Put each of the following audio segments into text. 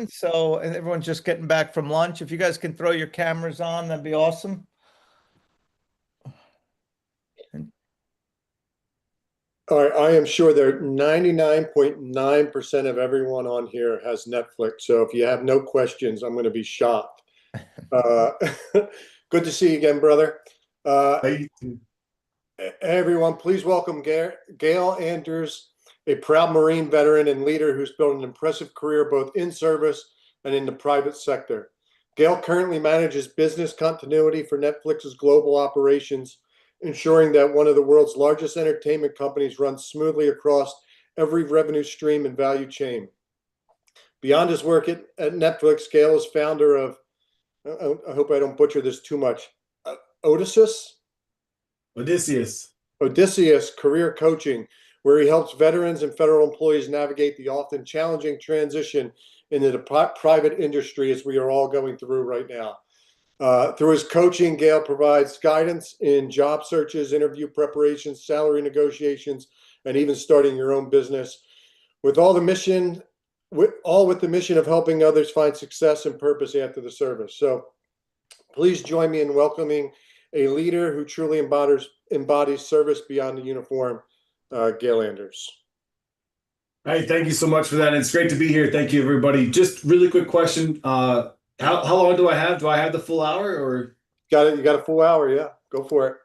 So, and everyone's just getting back from lunch. If you guys can throw your cameras on, that'd be awesome. All right, I am sure that 99.9% of everyone on here has Netflix. So if you have no questions, I'm going to be shocked. Uh, Good to see you again, brother. Hey, Everyone, please welcome Gail Anders, a proud Marine veteran and leader who's built an impressive career both in service and in the private sector. Gail currently manages business continuity for Netflix's global operations, ensuring that one of the world's largest entertainment companies runs smoothly across every revenue stream and value chain. Beyond his work at Netflix, Gail is founder of, I hope I don't butcher this too much, Odysseus? Odysseus. Odysseus Career Coaching, where he helps veterans and federal employees navigate the often challenging transition into the private industry as we are all going through right now. Through his coaching, Gail provides guidance in job searches, interview preparations, salary negotiations, and even starting your own business, with all with the mission of helping others find success and purpose after the service. So please join me in welcoming a leader who truly embodies service beyond the uniform, Gail Anders. Hey, thank you so much for that. It's great to be here. Thank you, everybody. Just really quick question. How long do I have? Do I have the full hour or? Got it. You got a full hour. Yeah, go for it.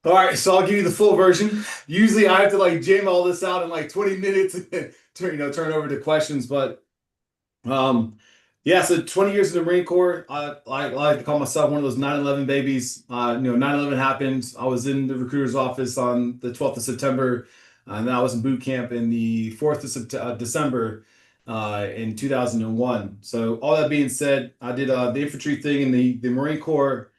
All right, so I'll give you the full version. Usually I have to like jam all this out in like 20 minutes and turn over to questions. But yeah, so 20 years in the Marine Corps. I like to call myself one of those 9/11 babies. 9/11 happened. I was in the recruiter's office on the 12th of September, and then I was in boot camp in the 4th of December in 2001. So all that being said, I did the infantry thing in the Marine Corps.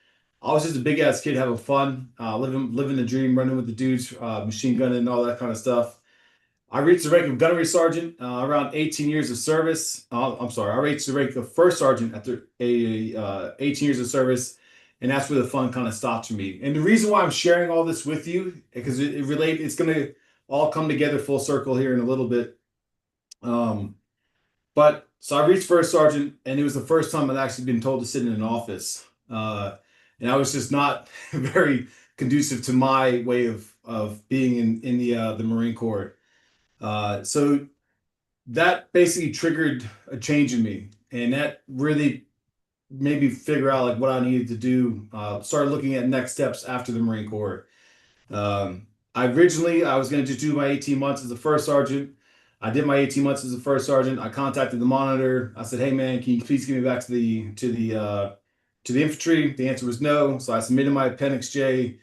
I was just a big ass kid having fun, living the dream, running with the dudes, machine gunning and all that kind of stuff. I reached the rank of gunnery sergeant around 18 years of service. I'm sorry, I reached the rank of first sergeant after 18 years of service, and that's where the fun kind of stopped for me. And the reason why I'm sharing all this with you, because it's going to all come together full circle here in a little bit. But so I reached first sergeant, and it was the first time I'd actually been told to sit in an office. And I was just not very conducive to my way of being in the Marine Corps. So that basically triggered a change in me, and that really made me figure out like what I needed to do. Started looking at next steps after the Marine Corps. I was going to just do my 18 months as a first sergeant. I did my 18 months as a first sergeant. I contacted the monitor. I said, "Hey man, can you please get me back to the infantry?" The answer was no. So I submitted my Appendix J.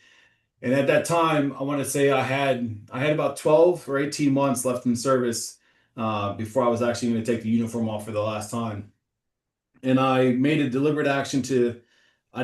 And at that time, I want to say I had about 12 or 18 months left in service before I was actually going to take the uniform off for the last time. And I made a deliberate action I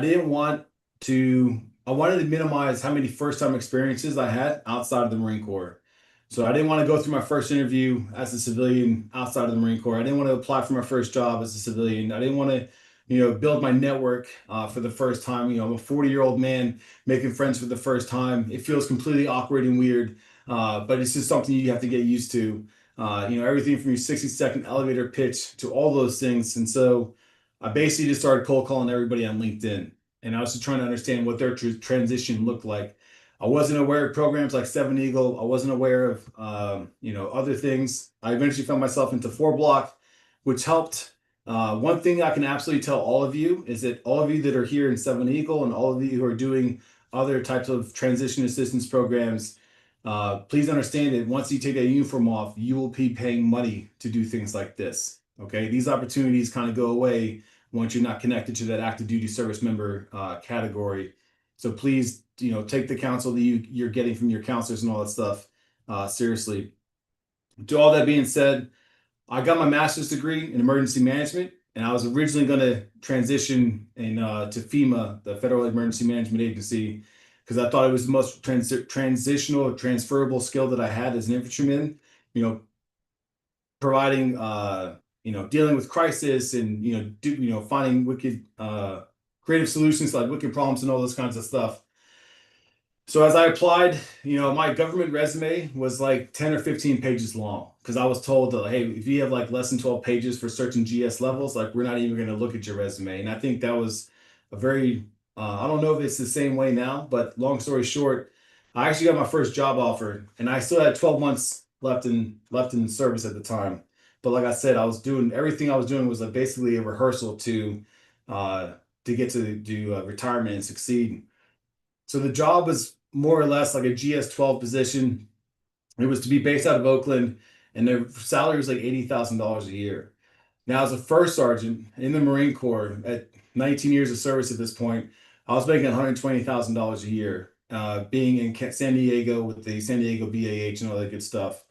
wanted to minimize how many first-time experiences I had outside of the Marine Corps. So I didn't want to go through my first interview as a civilian outside of the Marine Corps. I didn't want to apply for my first job as a civilian. I didn't want to build my network for the first time. I'm a 40-year-old man making friends for the first time. It feels completely awkward and weird, but it's just something you have to get used to. Everything from your 60-second elevator pitch to all those things. And so I basically just started cold calling everybody on LinkedIn. And I was just trying to understand what their transition looked like. I wasn't aware of programs like Seven Eagle. I wasn't aware of, other things. I eventually found myself into 4-block, which helped. One thing I can absolutely tell all of you is that all of you that are here in Seven Eagle and all of you who are doing other types of transition assistance programs, please understand that once you take that uniform off, you will be paying money to do things like this. Okay, these opportunities kind of go away once you're not connected to that active duty service member category. So please, take the counsel that you're getting from your counselors and all that stuff seriously. To all that being said, I got my master's degree in emergency management, and I was originally going to transition to FEMA, the Federal Emergency Management Agency, because I thought it was the most transitional, transferable skill that I had as an infantryman. Providing, dealing with crisis and finding wicked, creative solutions like wicked problems and all those kinds of stuff. So as I applied, my government resume was like 10 or 15 pages long because I was told that, hey, if you have like less than 12 pages for certain GS levels, like we're not even going to look at your resume. And I think that was a very, I don't know if it's the same way now, but long story short, I actually got my first job offer and I still had 12 months left in service at the time. But like I said, I was doing everything I was doing was like basically a rehearsal uh, to get to do retirement and succeed. So the job was more or less like a GS-12 position. It was to be based out of Oakland, and the salary was like $80,000 a year. Now, as a first sergeant in the Marine Corps at 19 years of service at this point, I was making $120,000 a year, being in San Diego with the San Diego BAH and all that good stuff.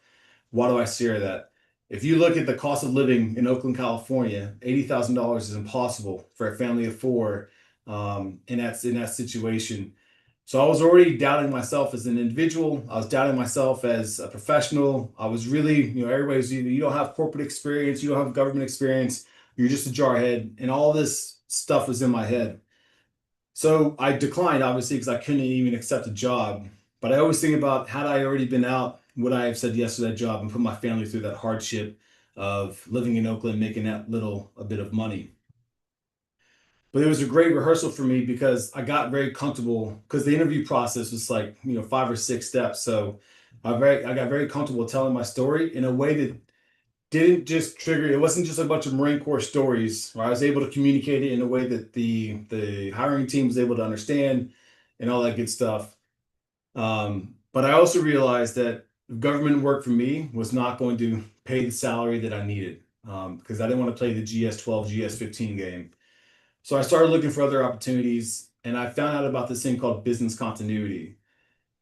Why do I share that? If you look at the cost of living in Oakland, California, $80,000 is impossible for a family of four in that situation. So I was already doubting myself as an individual. I was doubting myself as a professional. I was really, everybody's, you don't have corporate experience, you don't have government experience, you're just a jarhead, and all this stuff was in my head. So I declined, obviously, because I couldn't even accept a job. But I always think about, had I already been out, would I have said yes to that job and put my family through that hardship of living in Oakland, making that little a bit of money. But it was a great rehearsal for me because I got very comfortable because the interview process was like, 5 or 6 steps. So I got very comfortable telling my story in a way that didn't just trigger, it wasn't just a bunch of Marine Corps stories where I was able to communicate it in a way that the hiring team was able to understand and all that good stuff. But I also realized that government work for me was not going to pay the salary that I needed because I didn't want to play the GS-12, GS-15 game. So I started looking for other opportunities and I found out about this thing called business continuity.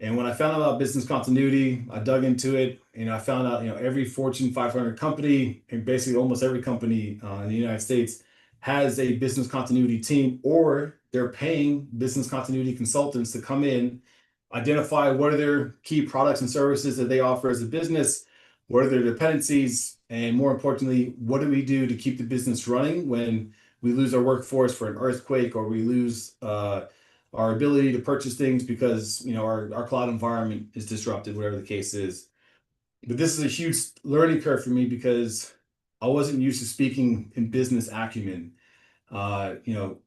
And when I found out about business continuity, I dug into it and I found out, every Fortune 500 company and basically almost every company in the United States has a business continuity team, or they're paying business continuity consultants to come in, identify what are their key products and services that they offer as a business, what are their dependencies, and more importantly, what do we do to keep the business running when we lose our workforce for an earthquake or we lose our ability to purchase things because our cloud environment is disrupted, whatever the case is. But this is a huge learning curve for me because I wasn't used to speaking in business acumen. Uh, you know,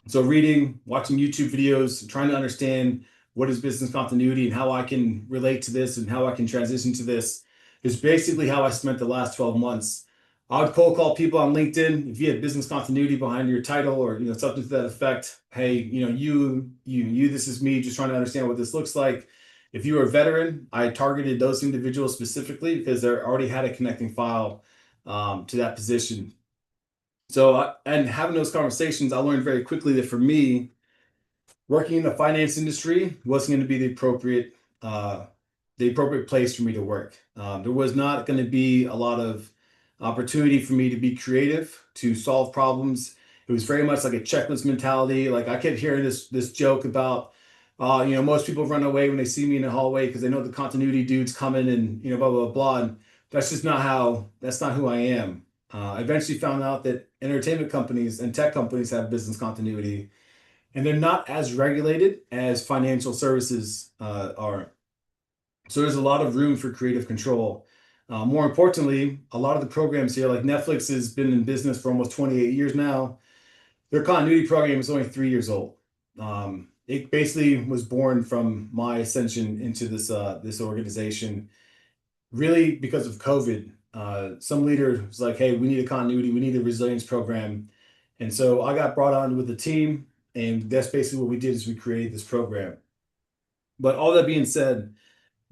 so reading, watching YouTube videos, trying to understand what is business continuity and how I can relate to this and how I can transition to this is basically how I spent the last 12 months. I would cold call people on LinkedIn. If you had business continuity behind your title or something to that effect, hey, this is me just trying to understand what this looks like. If you were a veteran, I targeted those individuals specifically because they already had a connecting file to that position. So, and having those conversations, I learned very quickly that for me, working in the finance industry wasn't going to be the appropriate place for me to work. There was not going to be a lot of opportunity for me to be creative, to solve problems. It was very much like a checklist mentality. Like I kept hearing this joke about, most people run away when they see me in the hallway because they know the continuity dude's coming and blah blah blah. And that's not who I am. I eventually found out that entertainment companies and tech companies have business continuity, and they're not as regulated as financial services are. So there's a lot of room for creative control. More importantly, a lot of the programs here, like Netflix, has been in business for almost 28 years now. Their continuity program is only 3 years old. It basically was born from my ascension into this organization, really because of COVID. Some leader was like, "Hey, we need a continuity, we need a resilience program," and so I got brought on with the team, and that's basically what we did is we created this program. But all that being said,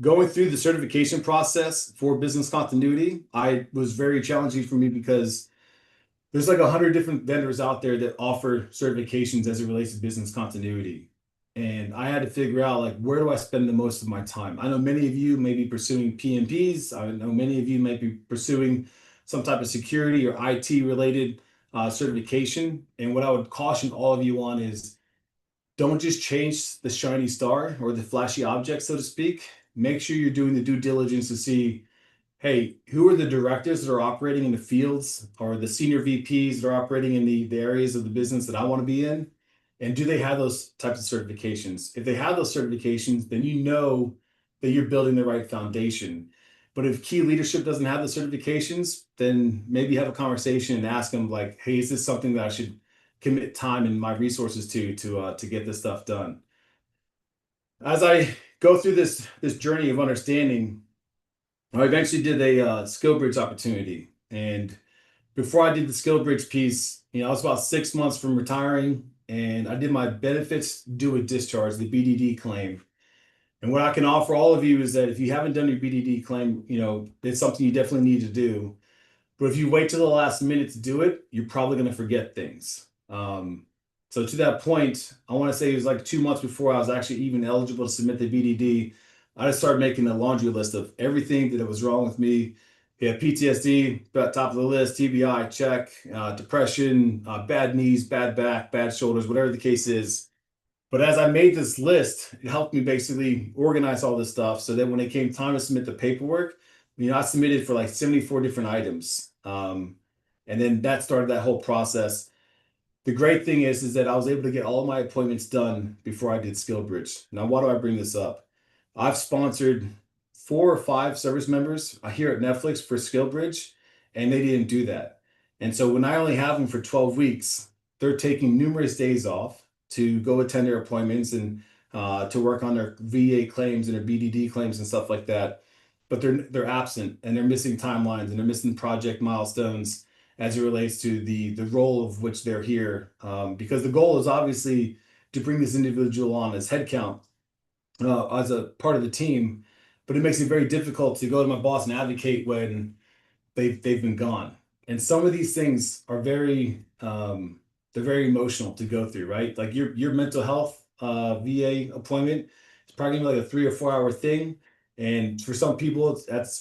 going through the certification process for business continuity, I was very challenging for me because there's like 100 different vendors out there that offer certifications as it relates to business continuity. And I had to figure out like, where do I spend the most of my time? I know many of you may be pursuing PMPs. I know many of you might be pursuing some type of security or IT related certification. And what I would caution all of you on is don't just chase the shiny star or the flashy object, so to speak. Make sure you're doing the due diligence to see, hey, who are the directors that are operating in the fields or the senior VPs that are operating in the areas of the business that I want to be in? And do they have those types of certifications? If they have those certifications, then you know that you're building the right foundation. But if key leadership doesn't have the certifications, then maybe have a conversation and ask them like, hey, is this something that I should commit time and my resources to get this stuff done? As I go through this journey of understanding, I eventually did a skill bridge opportunity. And before I did the skill bridge piece, I was about 6 months from retiring, and I did my benefits due with discharge, the BDD claim. And what I can offer all of you is that if you haven't done your BDD claim, it's something you definitely need to do. But if you wait till the last minute to do it, you're probably going to forget things. So to that point, I want to say it was like 2 months before I was actually even eligible to submit the BDD. I just started making a laundry list of everything that was wrong with me. Yeah, PTSD, about top of the list, TBI, check, depression, bad knees, bad back, bad shoulders, whatever the case is. But as I made this list, it helped me basically organize all this stuff so that when it came time to submit the paperwork, I submitted for like 74 different items. And then that started that whole process. The great thing is that I was able to get all my appointments done before I did SkillBridge. Now, why do I bring this up? I've sponsored 4 or 5 service members here at Netflix for SkillBridge, and they didn't do that. And so when I only have them for 12 weeks, they're taking numerous days off to go attend their appointments and to work on their VA claims and their BDD claims and stuff like that. But they're absent and they're missing timelines and they're missing project milestones as it relates to the role of which they're here. Because the goal is obviously to bring this individual on as headcount as a part of the team, but it makes it very difficult to go to my boss and advocate when they've been gone. And some of these things are they're very emotional to go through, right? Like your mental health VA appointment is probably gonna be like a 3 or 4 hour thing. And for some people,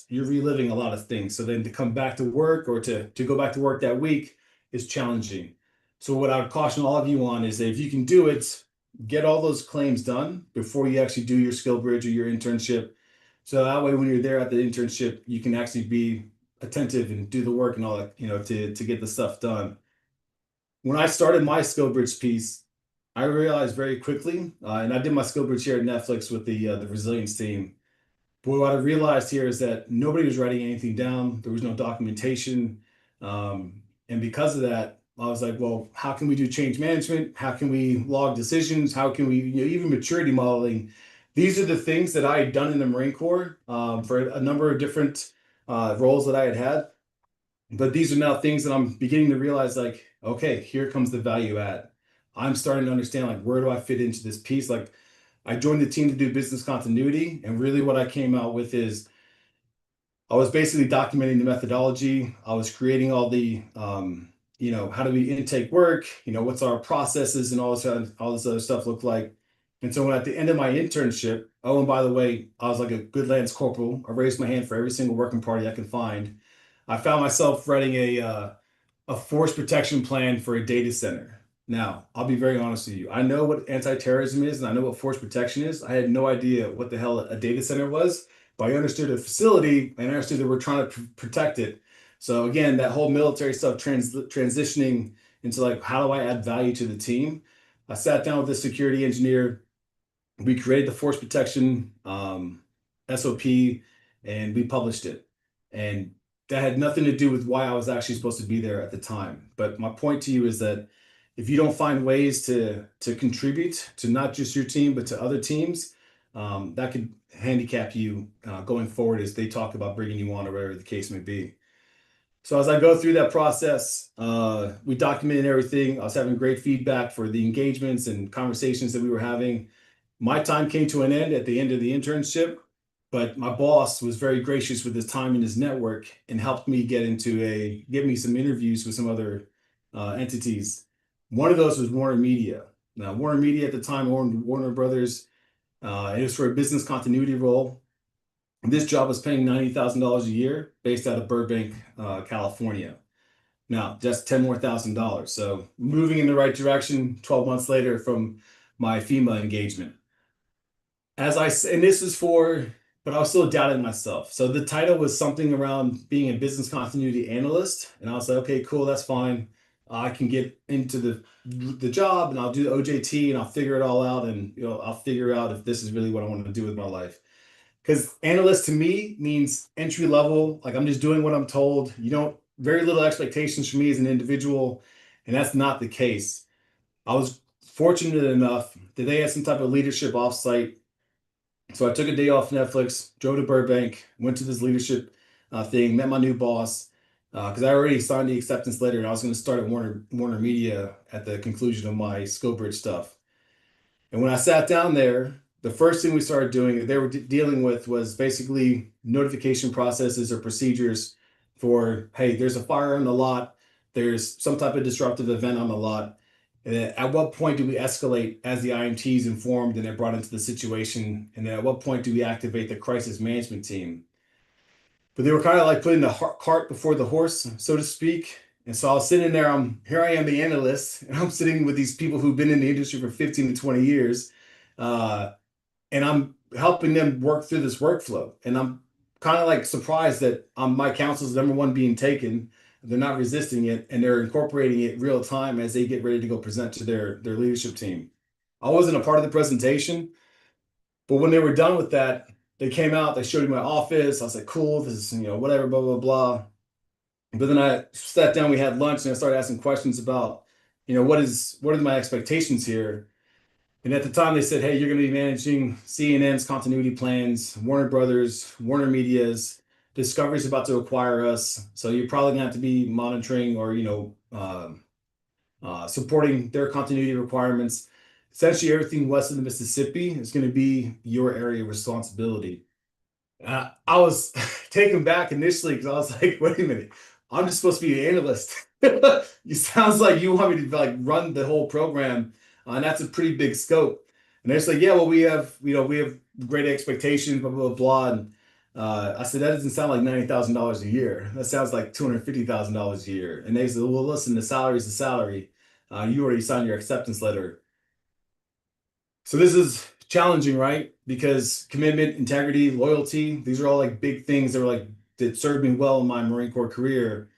you're reliving a lot of things. So then to come back to work or to go back to work that week is challenging. So what I would caution all of you on is that if you can do it, get all those claims done before you actually do your skill bridge or your internship. So that way, when you're there at the internship, you can actually be attentive and do the work and all that, to get the stuff done. When I started my skill bridge piece, I realized very quickly, and I did my skill bridge here at Netflix with the resilience team. But what I realized here is that nobody was writing anything down. There was no documentation. And because of that, I was like, well, how can we do change management? How can we log decisions? How can we, even maturity modeling? These are the things that I had done in the Marine Corps for a number of different roles that I had. But these are now things that I'm beginning to realize, like, okay, here comes the value add. I'm starting to understand, like, where do I fit into this piece? Like, I joined the team to do business continuity, and really what I came out with is I was basically documenting the methodology. I was creating all the, how do we intake work? What's our processes and all this other stuff look like. And so when at the end of my internship, oh, and by the way, I was like a good Lance Corporal. I raised my hand for every single working party I could find. I found myself writing a force protection plan for a data center. Now, I'll be very honest with you. I know what anti-terrorism is and I know what force protection is. I had no idea what the hell a data center was, but I understood a facility and I understood that we're trying to protect it. So again, that whole military stuff transitioning into like, how do I add value to the team? I sat down with the security engineer. We created the force protection SOP and we published it. And that had nothing to do with why I was actually supposed to be there at the time. But my point to you is that if you don't find ways to contribute to not just your team, but to other teams, that could handicap you going forward as they talk about bringing you on or whatever the case may be. So as I go through that process, we documented everything. I was having great feedback for the engagements and conversations that we were having. My time came to an end at the end of the internship, but my boss was very gracious with his time and his network and helped me get me some interviews with some other entities. One of those was Warner Media. Now, Warner Media at the time, Warner Brothers, it was for a business continuity role. This job was paying $90,000 a year based out of Burbank, California. Now, just $10,000 more. So moving in the right direction 12 months later from my FEMA engagement. And this is but I was still doubting myself. So the title was something around being a business continuity analyst. And I was like, okay, cool, that's fine. I can get into the job and I'll do the OJT and I'll figure it all out, and I'll figure out if this is really what I want to do with my life. Because analyst to me means entry level. Like I'm just doing what I'm told. You don't Very little expectations for me as an individual, and that's not the case. I was fortunate enough that they had some type of leadership offsite. So I took a day off Netflix, drove to Burbank, went to this leadership thing, met my new boss because I already signed the acceptance letter and I was going to start at Warner Media at the conclusion of my Scobridge stuff. And when I sat down there, the first thing we started doing that they were dealing with was basically notification processes or procedures for, hey, there's a fire on the lot, there's some type of disruptive event on the lot. And then at what point do we escalate as the IMTs informed and they're brought into the situation? And then at what point do we activate the crisis management team? But they were kind of like putting the cart before the horse, so to speak. And so I was sitting there, here I am, the analyst, and I'm sitting with these people who've been in the industry for 15 to 20 years. Uh, and I'm helping them work through this workflow. And I'm kind of like surprised that my counsel's number one being taken. They're not resisting it, and they're incorporating it real time as they get ready to go present to their leadership team. I wasn't a part of the presentation, but when they were done with that, they came out, they showed me my office. I was like, cool, this is, whatever, blah, blah, blah. But then I sat down, we had lunch, and I started asking questions about, what are my expectations here? And at the time they said, hey, you're going to be managing CNN's continuity plans, Warner Brothers, Warner Media's, Discovery's about to acquire us. So you're probably going to have to be monitoring or, supporting their continuity requirements. Essentially, everything west of the Mississippi is going to be your area of responsibility. I was taken back initially because I was like, wait a minute, I'm just supposed to be an analyst. It sounds like you want me to like run the whole program, and that's a pretty big scope. And they're just like, yeah, well, we have great expectations, blah, blah, blah. And I said, that doesn't sound like $90,000 a year. That sounds like $250,000 a year. And they said, well, listen, the salary is the salary. You already signed your acceptance letter. So this is challenging, right? Because commitment, integrity, loyalty, these are all like big things that served me well in my Marine Corps career.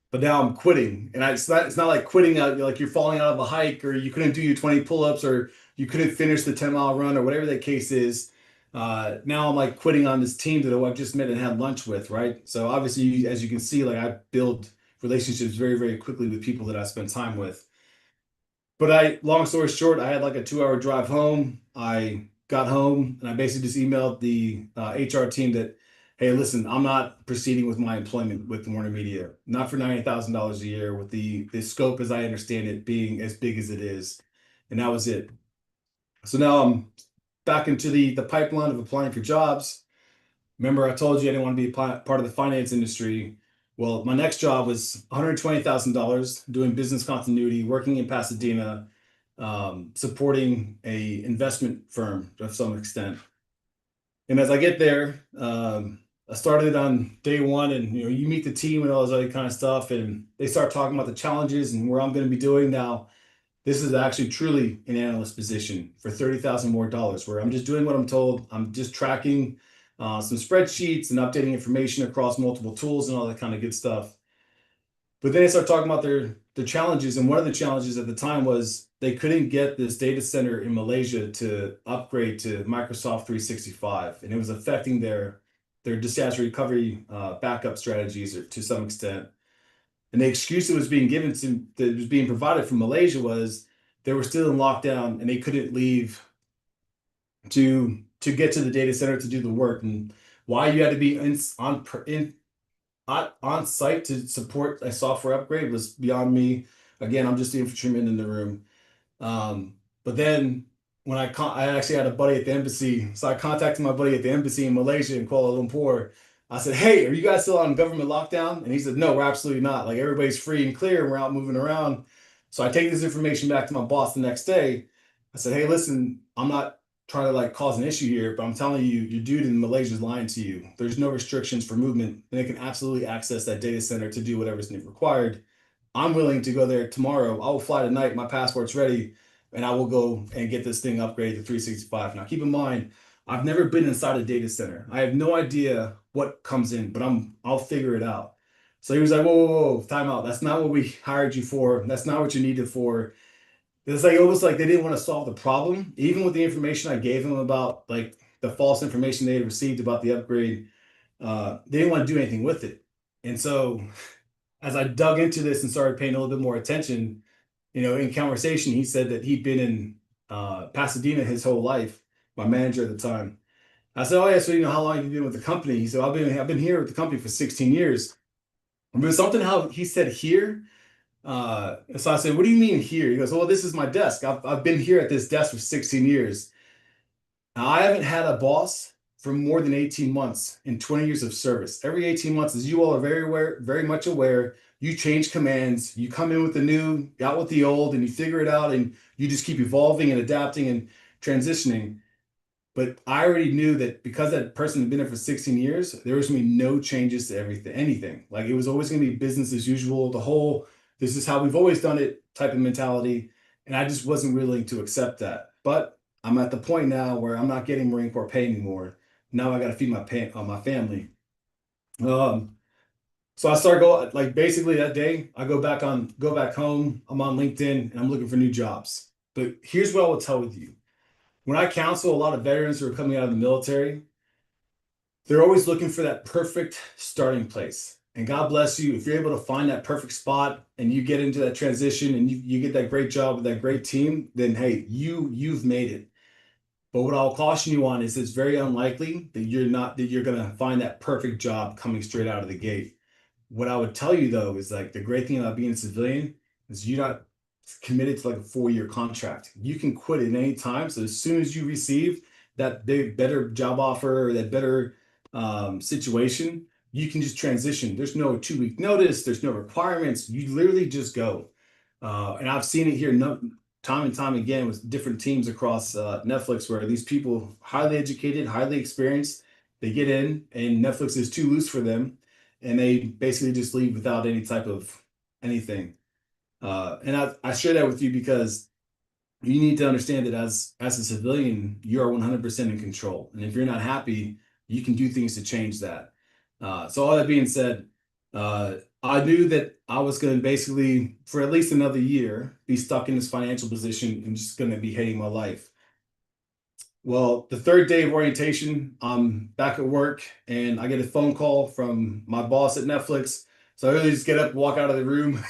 But now I'm quitting, and it's not like quitting out like you're falling out of a hike or you couldn't do your 20 pull-ups or you couldn't finish the 10-mile run or whatever that case is. Now I'm like quitting on this team that I just met and had lunch with, right? So obviously, as you can see, like I build relationships very, very quickly with people that I spend time with. But long story short, I had like a 2-hour drive home. I got home and I basically just emailed the HR team that, hey, listen, I'm not proceeding with my employment with Warner Media, not for $90,000 a year, with the scope as I understand it being as big as it is. And that was it. So now I'm back into the pipeline of applying for jobs. Remember, I told you I didn't want to be part of the finance industry. Well, my next job was $120,000 doing business continuity, working in Pasadena, supporting a investment firm to some extent. And as I get there, I started on day one, and you meet the team and all this other kind of stuff, and they start talking about the challenges and where I'm going to be doing now. This is actually truly an analyst position for $30,000 more, where I'm just doing what I'm told. I'm just tracking some spreadsheets and updating information across multiple tools and all that kind of good stuff. But then they start talking about their challenges, and one of the challenges at the time was they couldn't get this data center in Malaysia to upgrade to Microsoft 365, and it was affecting their disaster recovery backup strategies to some extent. And the excuse that was being provided from Malaysia was they were still in lockdown and they couldn't leave to get to the data center to do the work. And why you had to be on site to support a software upgrade was beyond me. Again, I'm just the infantryman in the room. But then when I actually had a buddy at the embassy, so I contacted my buddy at the embassy in Malaysia in Kuala Lumpur. I said, hey, are you guys still on government lockdown? And he said, no, we're absolutely not. Like everybody's free and clear and we're out moving around. So I take this information back to my boss the next day. I said, hey, listen, I'm not trying to like cause an issue here, but I'm telling you, your dude in Malaysia is lying to you. There's no restrictions for movement, and they can absolutely access that data center to do whatever's required. I'm willing to go there tomorrow. I will fly tonight. My passport's ready, and I will go and get this thing upgraded to 365. Now, keep in mind, I've never been inside a data center. I have no idea what comes in, but I'll figure it out. So he was like, whoa, whoa, whoa, time out. That's not what we hired you for. That's not what you needed for. It's like almost like they didn't want to solve the problem, even with the information I gave them about like the false information they had received about the upgrade. They didn't want to do anything with it. And so as I dug into this and started paying a little bit more attention, in conversation, he said that he'd been in Pasadena his whole life, my manager at the time. I said, oh yeah, so how long have you been with the company? He said, I've been here with the company for 16 years. But something how he said here. So I said, what do you mean here? He goes, well, this is my desk. I've been here at this desk for 16 years. Now, I haven't had a boss for more than 18 months in 20 years of service. Every 18 months, as you all are very much aware, you change commands, you come in with the new, out with the old, and you figure it out, and you just keep evolving and adapting and transitioning. But I already knew that because that person had been there for 16 years, there was going to be no changes to anything. Like it was always going to be business as usual. The whole, this is how we've always done it type of mentality. And I just wasn't willing to accept that. But I'm at the point now where I'm not getting Marine Corps pay anymore. Now I got to feed my family. So I start going like basically that day I go back home. I'm on LinkedIn and I'm looking for new jobs. But here's what I will tell with you. When I counsel a lot of veterans who are coming out of the military, they're always looking for that perfect starting place. And God bless you, if you're able to find that perfect spot and you get into that transition and you get that great job with that great team, then hey, you've made it. But what I'll caution you on is it's very unlikely that you're gonna find that perfect job coming straight out of the gate. What I would tell you though is like the great thing about being a civilian is you're not committed to like a 4-year contract. You can quit at any time. So as soon as you receive that big, better job offer or that better situation, you can just transition. There's no 2-week notice. There's no requirements. You literally just go. And I've seen it here time and time again with different teams across Netflix where these people, highly educated, highly experienced, they get in and Netflix is too loose for them and they basically just leave without any type of anything. And I share that with you because you need to understand that as a civilian, you are 100% in control. And if you're not happy, you can do things to change that. So all that being said, I knew that I was going to basically, for at least another year, be stuck in this financial position and just going to be hating my life. Well, the third day of orientation, I'm back at work and I get a phone call from my boss at Netflix. So I really just get up, walk out of the room.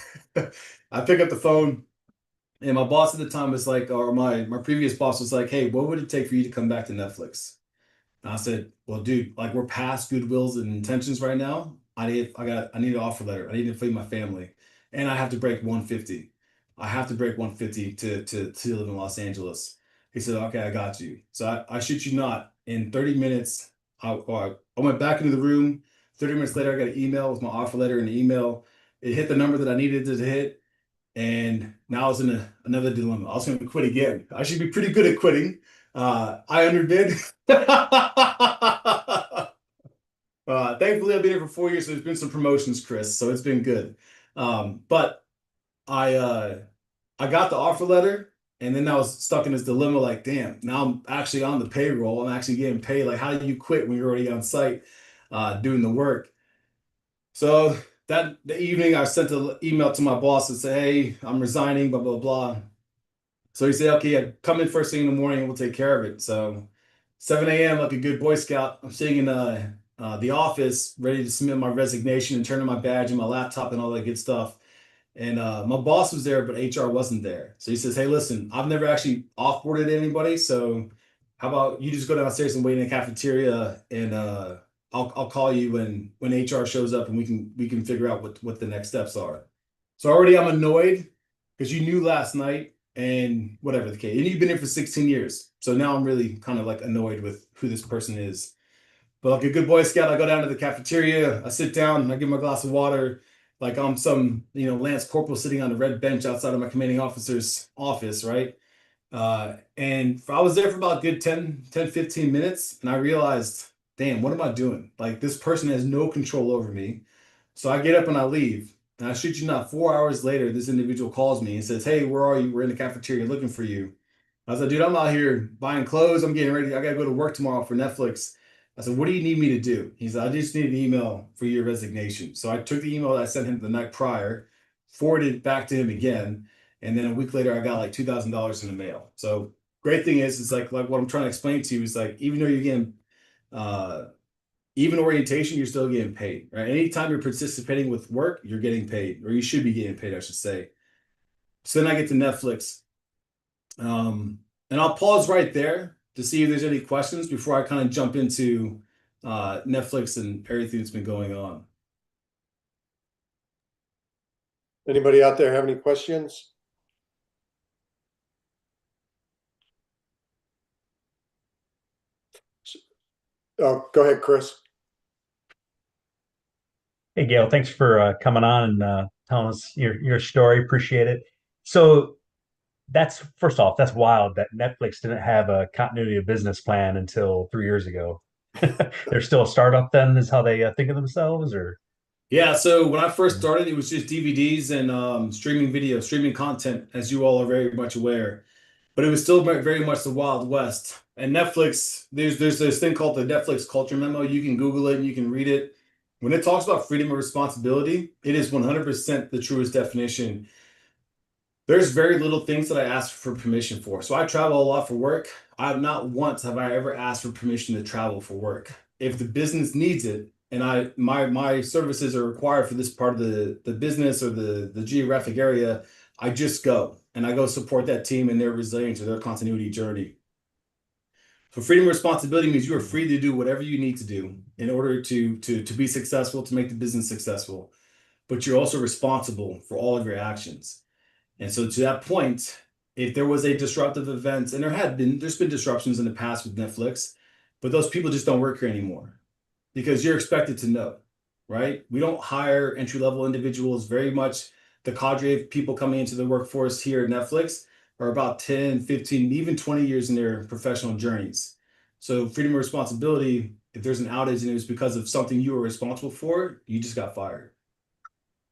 I pick up the phone and my boss at the time was like, or my previous boss was like, hey, what would it take for you to come back to Netflix? And I said, well, dude, like we're past goodwills and intentions right now. I need an offer letter. I need to feed my family. And I have to break 150. I have to break 150 to live in Los Angeles. He said, okay, I got you. So I shit you not. In 30 minutes, I went back into the room. 30 minutes later, I got an email with my offer letter and the email. It hit the number that I needed to hit. And now I was in another dilemma. I was going to quit again. I should be pretty good at quitting. I underbid. Thankfully, I've been here for 4 years, so there's been some promotions, Chris. So it's been good. But I got the offer letter, and then I was stuck in this dilemma. Like, damn, now I'm actually on the payroll. I'm actually getting paid. Like, how do you quit when you're already on site doing the work? So that the evening, I sent an email to my boss and said, "Hey, I'm resigning." Blah blah blah. So he said, "Okay, yeah, come in first thing in the morning, and we'll take care of it." So 7 a.m., like a good Boy Scout, I'm sitting in the office, ready to submit my resignation and turn in my badge and my laptop and all that good stuff. And my boss was there, but HR wasn't there. So he says, "Hey, listen, I've never actually offboarded anybody, so how about you just go downstairs and wait in the cafeteria, and I'll call you when HR shows up, and we can figure out what the next steps are." So already I'm annoyed because you knew last night and whatever the case, and you've been here for 16 years. So now I'm really kind of like annoyed with who this person is. But like a good Boy Scout, I go down to the cafeteria, I sit down, I give him a glass of water, like I'm some, Lance Corporal sitting on the red bench outside of my commanding officer's office, right? And I was there for about a good 15 minutes, and I realized, damn, what am I doing? Like this person has no control over me. So I get up and I leave. And I shit you not, 4 hours later, this individual calls me and says, "Hey, where are you? We're in the cafeteria looking for you." I was like, "Dude, I'm out here buying clothes. I'm getting ready. I gotta go to work tomorrow for Netflix." I said, what do you need me to do? He said, I just need an email for your resignation. So I took the email that I sent him the night prior, forwarded it back to him again. And then a week later, I got like $2,000 in the mail. So great thing is, it's like what I'm trying to explain to you is like, even though you're getting, uh, even orientation, you're still getting paid, right? Anytime you're participating with work, you're getting paid, or you should be getting paid, I should say. So then I get to Netflix. And I'll pause right there to see if there's any questions before I kind of jump into Netflix and everything that's been going on. Anybody out there have any questions? Oh, go ahead, Chris. Hey, Gail, thanks for coming on and telling us your story. Appreciate it. So that's first off, that's wild that Netflix didn't have a continuity of business plan until 3 years ago. They're still a startup then, is how they think of themselves, or Yeah, so when I first started, it was just DVDs and streaming video, streaming content, as you all are very much aware. But it was still very much the Wild West. And Netflix, there's this thing called the Netflix culture memo. You can Google it and you can read it. When it talks about freedom of responsibility, it is 100% the truest definition. There's very little things that I ask for permission for. So I travel a lot for work. Not once have I ever asked for permission to travel for work. If the business needs it and my services are required for this part of the business or the geographic area, I just go and I go support that team in their resilience or their continuity journey. So freedom of responsibility means you are free to do whatever you need to do in order to be successful, to make the business successful. But you're also responsible for all of your actions. And so to that point, if there was a disruptive event, and there's been disruptions in the past with Netflix, but those people just don't work here anymore because you're expected to know, right? We don't hire entry-level individuals. Very much the cadre of people coming into the workforce here at Netflix are about 10, 15, even 20 years in their professional journeys. So freedom of responsibility, if there's an outage and it was because of something you were responsible for, you just got fired.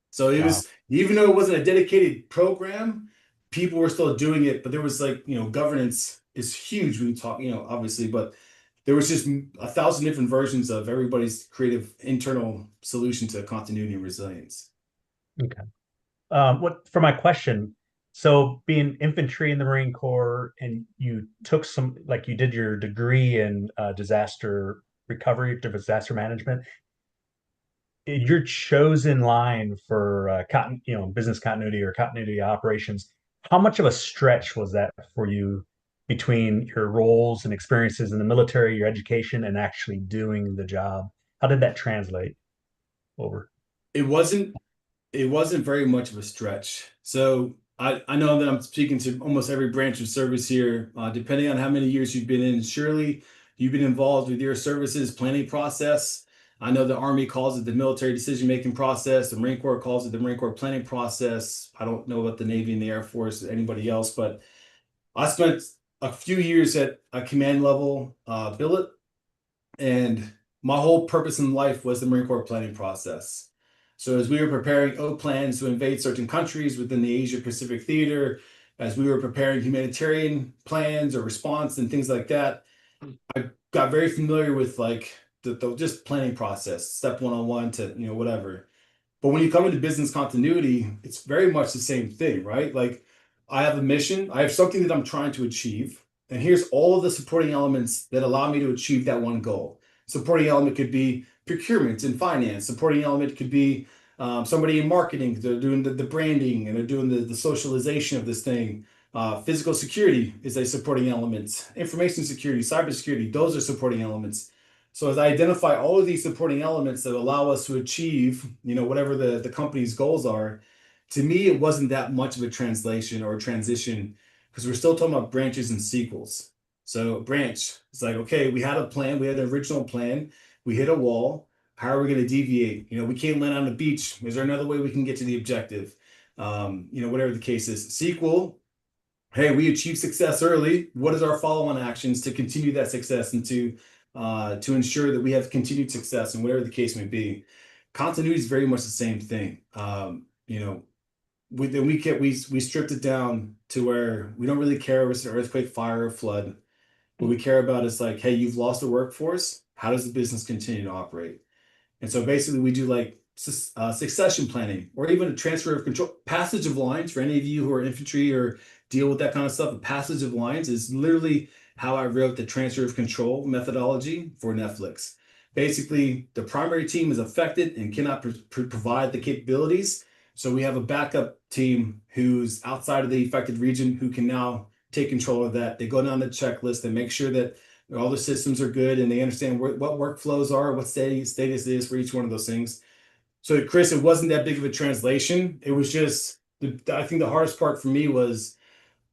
So it was, even though it wasn't a dedicated program, people were still doing it, but there was like, governance is huge when you talk, obviously, but there was just 1,000 different versions of everybody's creative internal solution to continuity and resilience. okay. What for my question? So being infantry in the Marine Corps, and you took some, like you did your degree in disaster recovery, disaster management. Your chosen line for business continuity or continuity operations, how much of a stretch was that for you between your roles and experiences in the military, your education, and actually doing the job? How did that translate over? It wasn't it wasn't very much of a stretch. So I know that I'm speaking to almost every branch of service here, depending on how many years you've been in. Surely you've been involved with your services planning process. I know the Army calls it the military decision-making process. The Marine Corps calls it the Marine Corps planning process. I don't know about the Navy and the Air Force or anybody else, but I spent a few years at a command level billet, and my whole purpose in life was the Marine Corps planning process. So as we were preparing plans to invade certain countries within the Asia Pacific theater, as we were preparing humanitarian plans or response and things like that, I got very familiar with like the just planning process, step 101 to whatever. But when you come into business continuity, it's very much the same thing, right? Like I have a mission, I have something that I'm trying to achieve, and here's all of the supporting elements that allow me to achieve that one goal. Supporting element could be procurement and finance. Supporting element could be somebody in marketing. They're doing the branding and they're doing the socialization of this thing. Physical security is a supporting element. Information security, cybersecurity, those are supporting elements. So as I identify all of these supporting elements that allow us to achieve, whatever the company's goals are, to me, it wasn't that much of a translation or a transition because we're still talking about branches and sequels. So branch, it's like, okay, we had a plan, we had an original plan, we hit a wall. How are we going to deviate? We can't land on the beach. Is there another way we can get to the objective? Whatever the case is. Sequel, hey, we achieved success early. What is our follow-on actions to continue that success and to ensure that we have continued success and whatever the case may be? Continuity is very much the same thing. We stripped it down to where we don't really care if it's an earthquake, fire, or flood. What we care about is like, hey, you've lost a workforce. how does the business continue to operate? And so basically we do like succession planning, or even a transfer of control, passage of lines. For any of you who are infantry or deal with that kind of stuff, a passage of lines is literally how I wrote the transfer of control methodology for Netflix. Basically, the primary team is affected and cannot provide the capabilities. So we have a backup team who's outside of the affected region who can now take control of that. They go down the checklist and make sure that all the systems are good and they understand what workflows are, what status is for each one of those things. So Chris, it wasn't that big of a translation. It was just, I think the hardest part for me was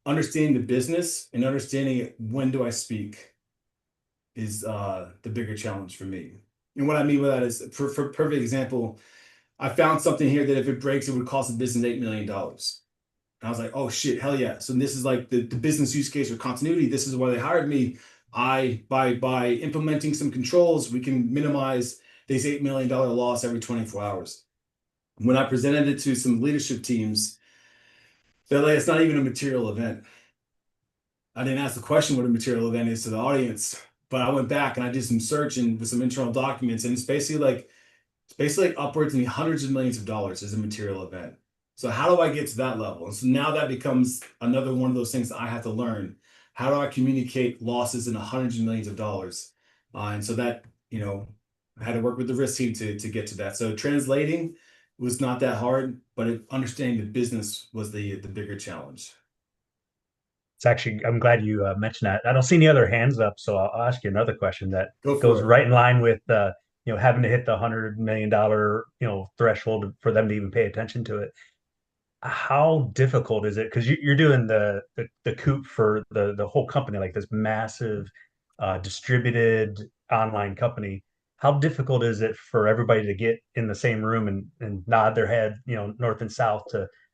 understanding the business and understanding when do I speak is the bigger challenge for me. And what I mean by that is, for perfect example, I found something here that if it breaks, it would cost the business $8 million. And I was like, oh shit, hell yeah. So this is like the business use case for continuity. This is why they hired me. By implementing some controls, we can minimize this $8 million loss every 24 hours. When I presented it to some leadership teams, they're like, it's not even a material event. I didn't ask the question what a material event is to the audience, but I went back and I did some searching with some internal documents, and it's basically like upwards in the hundreds of millions of dollars as a material event. So how do I get to that level? And so now that becomes another one of those things that I have to learn. How do I communicate losses in the hundreds of millions of dollars? And so that, I had to work with the risk team to get to that. So translating was not that hard, but understanding the business was the bigger challenge. It's actually, I'm glad you mentioned that. I don't see any other hands up, so I'll ask you another question that goes right in line with having to hit the $100 million threshold for them to even pay attention to it. How difficult is it? Because you're doing the coup for the whole company, like this massive distributed online company. How difficult is it for everybody to get in the same room and nod their head, north and south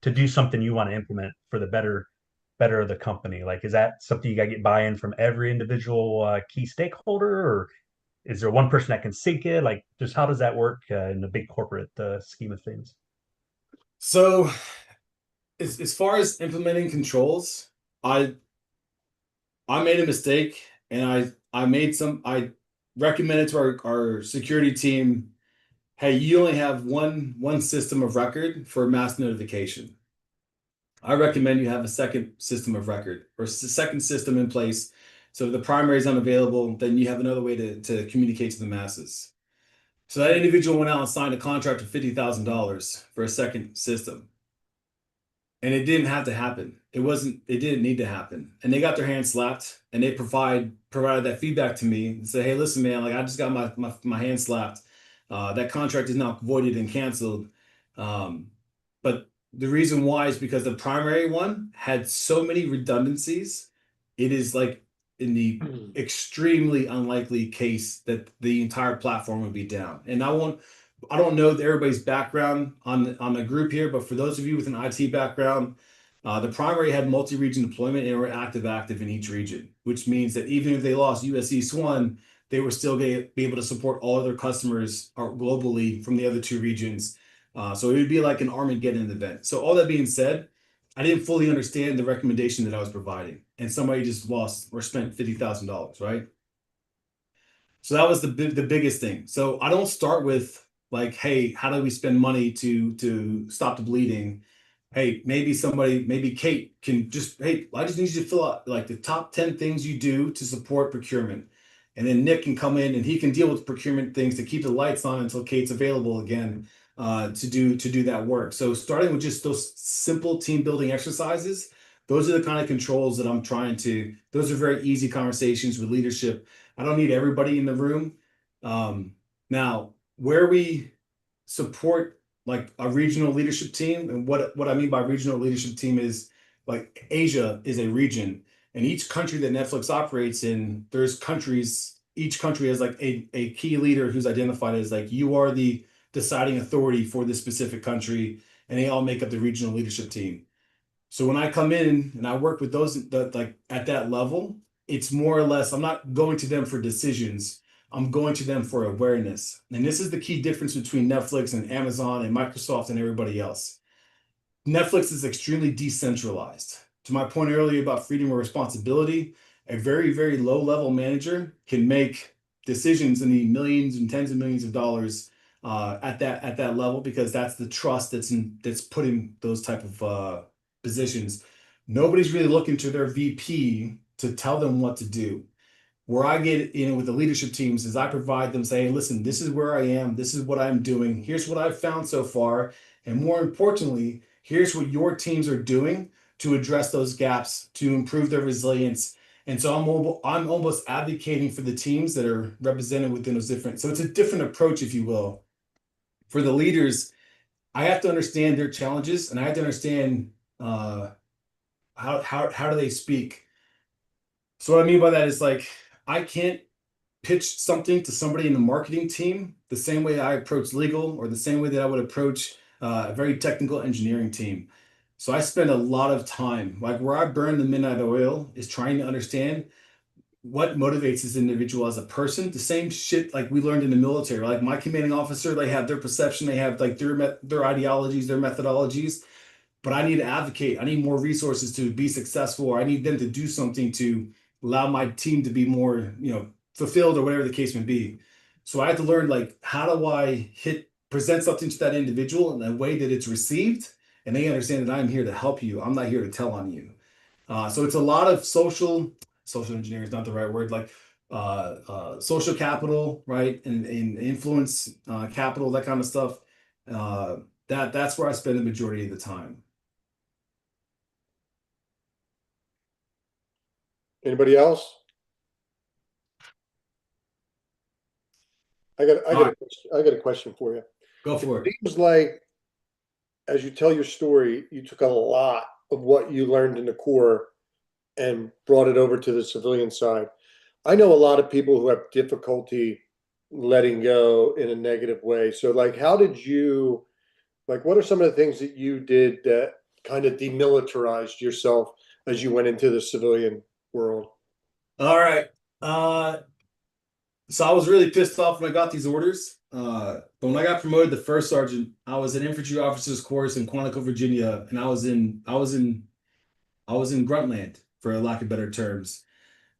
to do something you want to implement for the better of the company? Like, is that something you got to get buy-in from every individual key stakeholder, or is there one person that can sync it? Like, just how does that work in the big corporate scheme of things? So as far as implementing controls, I made a mistake, and I recommended to our security team, hey, you only have one system of record for mass notification. I recommend you have a second system of record, or a second system in place. So if the primary is unavailable, then you have another way to communicate to the masses. So that individual went out and signed a contract for $50,000 for a second system. And it didn't have to happen. It didn't need to happen. And they got their hands slapped, and they provided that feedback to me and say, hey, listen, man, like I just got my hand slapped. That contract is now voided and canceled. But the reason why is because the primary one had so many redundancies. It is like in the extremely unlikely case that the entire platform would be down. And I don't know everybody's background on the group here, but for those of you with an IT background, the primary had multi-region deployment and were active in each region, which means that even if they lost US East 1, they were still be able to support all of their customers globally from the other two regions. So it would be like an Armageddon event. So all that being said, I didn't fully understand the recommendation that I was providing, and somebody just lost or spent $50,000, right? So that was the biggest thing. So I don't start with like, hey, how do we spend money to stop the bleeding? Hey, maybe Kate can just, hey, I just need you to fill out like the top 10 things you do to support procurement. And then Nick can come in and he can deal with procurement things to keep the lights on until Kate's available again to do that work. So starting with just those simple team building exercises, those are the kind of controls that I'm trying to, those are very easy conversations with leadership. I don't need everybody in the room. Now, where we support like a regional leadership team, and what I mean by regional leadership team is like Asia is a region, and each country that Netflix operates in, there's countries, each country has like a key leader who's identified as like, you are the deciding authority for this specific country, and they all make up the regional leadership team. So when I come in and I work with those that like at that level, it's more or less, I'm not going to them for decisions. I'm going to them for awareness. And this is the key difference between Netflix and Amazon and Microsoft and everybody else. Netflix is extremely decentralized. To my point earlier about freedom or responsibility, a very, very low level manager can make decisions in the millions and tens of millions of dollars at that level, because that's the trust that's put in those type of positions. Nobody's really looking to their VP to tell them what to do. Where I get in with the leadership teams is I provide them, say, listen, this is where I am, this is what I'm doing, here's what I've found so far, and more importantly, here's what your teams are doing to address those gaps, to improve their resilience. And so I'm almost advocating for the teams that are represented within those different. So it's a different approach, if you will. For the leaders, I have to understand their challenges, and I have to understand how do they speak. So what I mean by that is, like, I can't pitch something to somebody in the marketing team the same way I approach legal, or the same way that I would approach a very technical engineering team. So I spend a lot of time, like where I burn the midnight oil is trying to understand what motivates this individual as a person. The same shit like we learned in the military. Like my commanding officer, they have their perception, they have like their ideologies, their methodologies. But I need to advocate. I need more resources to be successful, or I need them to do something to allow my team to be more, fulfilled, or whatever the case may be. So I have to learn, like, how do I present something to that individual in a way that it's received and they understand that I'm here to help you. I'm not here to tell on you. So it's a lot of social engineering is not the right word, like social capital, right? And influence capital, that kind of stuff. That's where I spend the majority of the time. Anybody else? I got a question for you. Go for it. It seems like, as you tell your story, you took a lot of what you learned in the Corps and brought it over to the civilian side. I know a lot of people who have difficulty letting go in a negative way. So, like, how did you, like, what are some of the things that you did that kind of demilitarized yourself as you went into the civilian world? All right. So I was really pissed off when I got these orders. But when I got promoted to first sergeant, I was an infantry officer's course in Quantico, Virginia, and I was in Gruntland, for lack of better terms.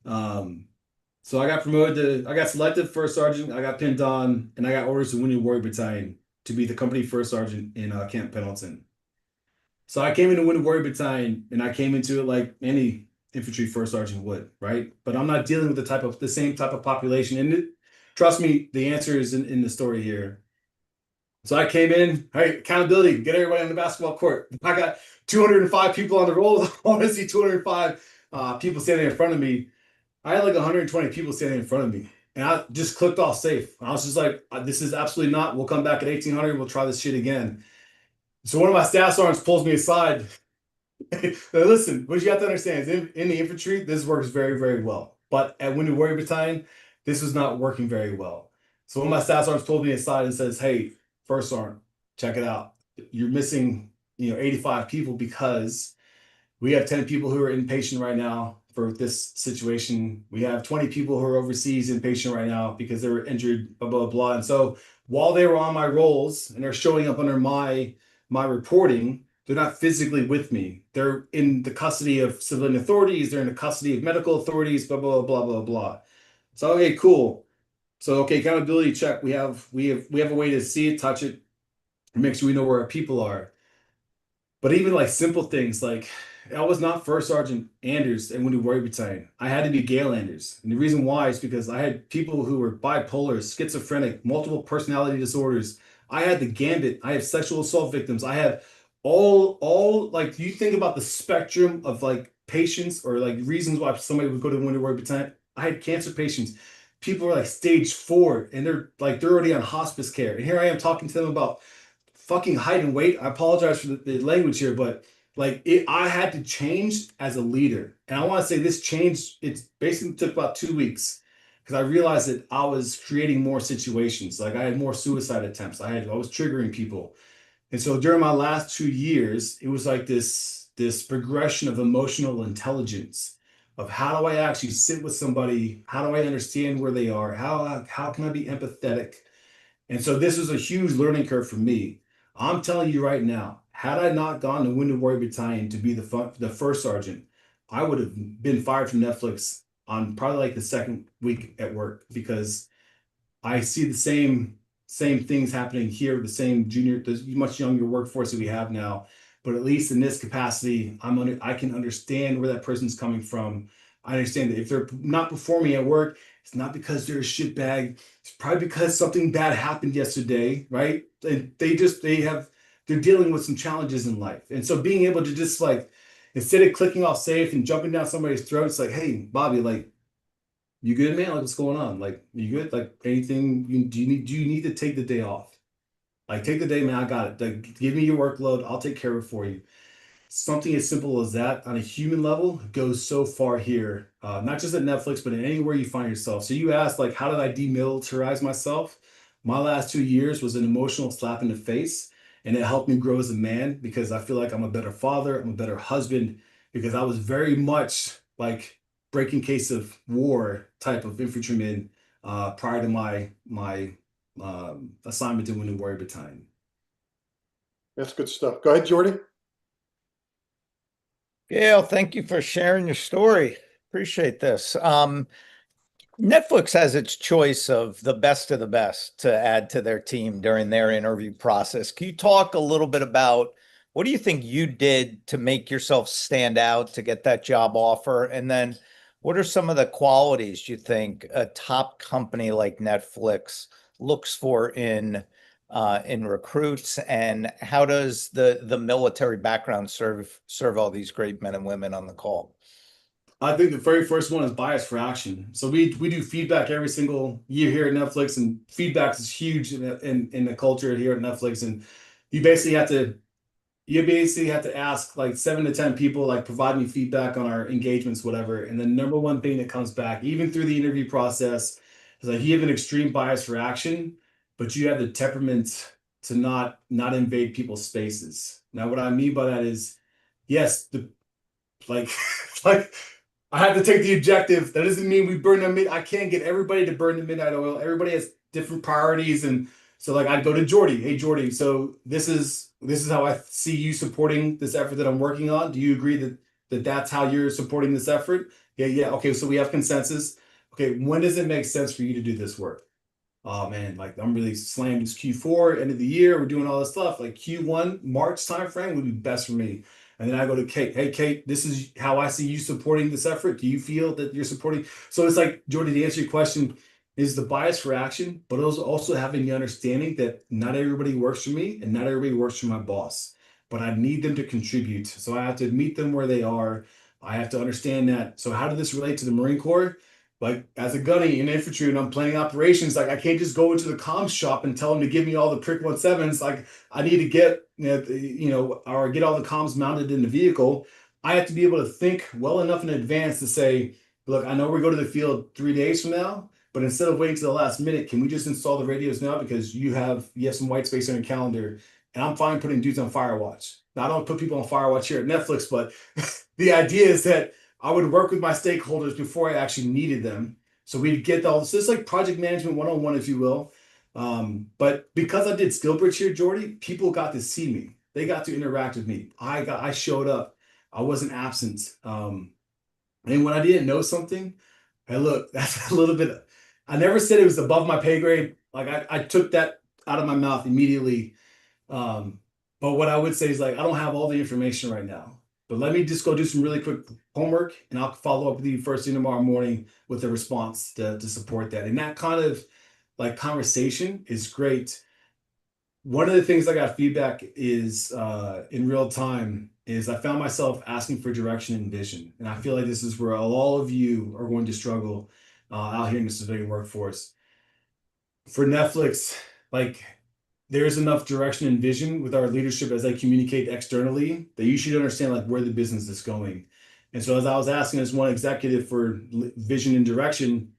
So I got selected first sergeant, I got pinned on, and I got orders to Wounded Warrior Battalion to be the company first sergeant in Camp Pendleton. So I came into Wounded Warrior Battalion, and I came into it like any infantry first sergeant would, right? But I'm not dealing with the same type of population. And trust me, the answer is in the story here. So I came in, hey, accountability, get everybody on the basketball court. I got 205 people on the roll. I want to see 205 people standing in front of me. I had like 120 people standing in front of me. And I just clicked off safe. I was just like, this is absolutely not. We'll come back at 1800. We'll try this shit again. So one of my staff sergeants pulls me aside. Listen, what you have to understand is in the infantry, this works very, very well. But at Wounded Warrior Battalion, this was not working very well. So one of my staff sergeants pulled me aside and says, hey, first sergeant, check it out. You're missing, 85 people because we have 10 people who are inpatient right now for this situation. We have 20 people who are overseas inpatient right now because they were injured, blah, blah, blah. And so while they were on my rolls and they're showing up under my reporting, they're not physically with me. They're in the custody of civilian authorities. They're in the custody of medical authorities, blah, blah, blah, blah, blah. So, okay, cool. So, okay, accountability check. We have a way to see it, touch it, and make sure we know where our people are. But even like simple things, like I was not First Sergeant Anders in Wounded Warrior Battalion. I had to be Gail Anders. And the reason why is because I had people who were bipolar, schizophrenic, multiple personality disorders. I had the gambit. I have sexual assault victims. I have all like, you think about the spectrum of like patients or like reasons why somebody would go to Wounded Warrior Battalion. I had cancer patients. People are like stage 4 and they're already on hospice care. And here I am talking to them about fucking height and weight. I apologize for the language here, but like I had to change as a leader. And I want to say this change, it basically took about 2 weeks because I realized that I was creating more situations. Like I had more suicide attempts. I was triggering people. And so during my last 2 years, it was like this progression of emotional intelligence of how do I actually sit with somebody? How do I understand where they are? How can I be empathetic? And so this was a huge learning curve for me. I'm telling you right now, had I not gone to Wounded Warrior Battalion to be the first sergeant, I would have been fired from Netflix on probably like the second week at work because I see the same things happening here, the same the much younger workforce that we have now. But at least in this capacity, I can understand where that person's coming from. I understand that if they're not performing at work, it's not because they're a shitbag. It's probably because something bad happened yesterday, right? And they're dealing with some challenges in life. And so being able to just like, instead of clicking off safe and jumping down somebody's throat, it's like, hey, Bobby, like, you good, man? Like, what's going on? Like, you good? Like, anything do you need to take the day off? Like, take the day, man. I got it. Like, give me your workload. I'll take care of it for you. Something as simple as that on a human level goes so far here, not just at Netflix, but in anywhere you find yourself. So you asked, like, how did I demilitarize myself? My last 2 years was an emotional slap in the face, and it helped me grow as a man because I feel like I'm a better father, I'm a better husband, because I was very much like breaking case of war type of infantryman prior to my assignment in Wounded Warrior Battalion. That's good stuff. Go ahead, Jordy. Gail, thank you for sharing your story. Appreciate this. Netflix has its choice of the best to add to their team during their interview process. Can you talk a little bit about what do you think you did to make yourself stand out to get that job offer? And then what are some of the qualities you think a top company like Netflix looks for in recruits, and how does the military background serve all these great men and women on the call? I think the very first one is bias for action. So we do feedback every single year here at Netflix, and feedback is huge in the culture here at Netflix. And you basically have to ask like 7 to 10 people, like, provide me feedback on our engagements, whatever. And the number one thing that comes back, even through the interview process, is like, you have an extreme bias for action, but you have the temperament to not invade people's spaces. Now, what I mean by that is, yes, like like I have to take the objective. That doesn't mean we burn them. I can't get everybody to burn the midnight oil. Everybody has different priorities, and so like I'd go to Jordy. Hey Jordy, so this is how I see you supporting this effort that I'm working on. Do you agree that that's how you're supporting this effort? Yeah. Okay, so we have consensus. Okay, when does it make sense for you to do this work? Oh man, like I'm really slammed. It's Q4, end of the year. We're doing all this stuff. Like Q1, March timeframe would be best for me. And then I go to Kate. Hey, Kate, this is how I see you supporting this effort. Do you feel that you're supporting? So it's like, Jordy, to answer your question, is the bias for action, but also having the understanding that not everybody works for me and not everybody works for my boss, but I need them to contribute. So I have to meet them where they are. I have to understand that. So how did this relate to the Marine Corps? Like, as a gunny in infantry and I'm planning operations, like I can't just go into the comms shop and tell them to give me all the prick 17s. Like I need to get, or get all the comms mounted in the vehicle. I have to be able to think well enough in advance to say, look, I know we're going to the field 3 days from now, but instead of waiting to the last minute, can we just install the radios now because you have some white space on your calendar, and I'm fine putting dudes on Firewatch. Now I don't put people on Firewatch here at Netflix, but the idea is that I would work with my stakeholders before I actually needed them. So we'd get all this. It's like project management 101, if you will. But because I did SkillBridge here, Jordy, people got to see me. They got to interact with me. I showed up. I wasn't absent. And when I didn't know something, hey, look, that's a little bit. I never said it was above my pay grade. Like I took that out of my mouth immediately. But what I would say is, like, I don't have all the information right now. But let me just go do some really quick homework, and I'll follow up with you first thing tomorrow morning with a response to support that. And that kind of like conversation is great. One of the things I got feedback is in real time is I found myself asking for direction and vision. And I feel like this is where all of you are going to struggle out here in the civilian workforce. For Netflix, like, there's enough direction and vision with our leadership as they communicate externally that you should understand like where the business is going. And so as I was asking this one executive for vision and direction,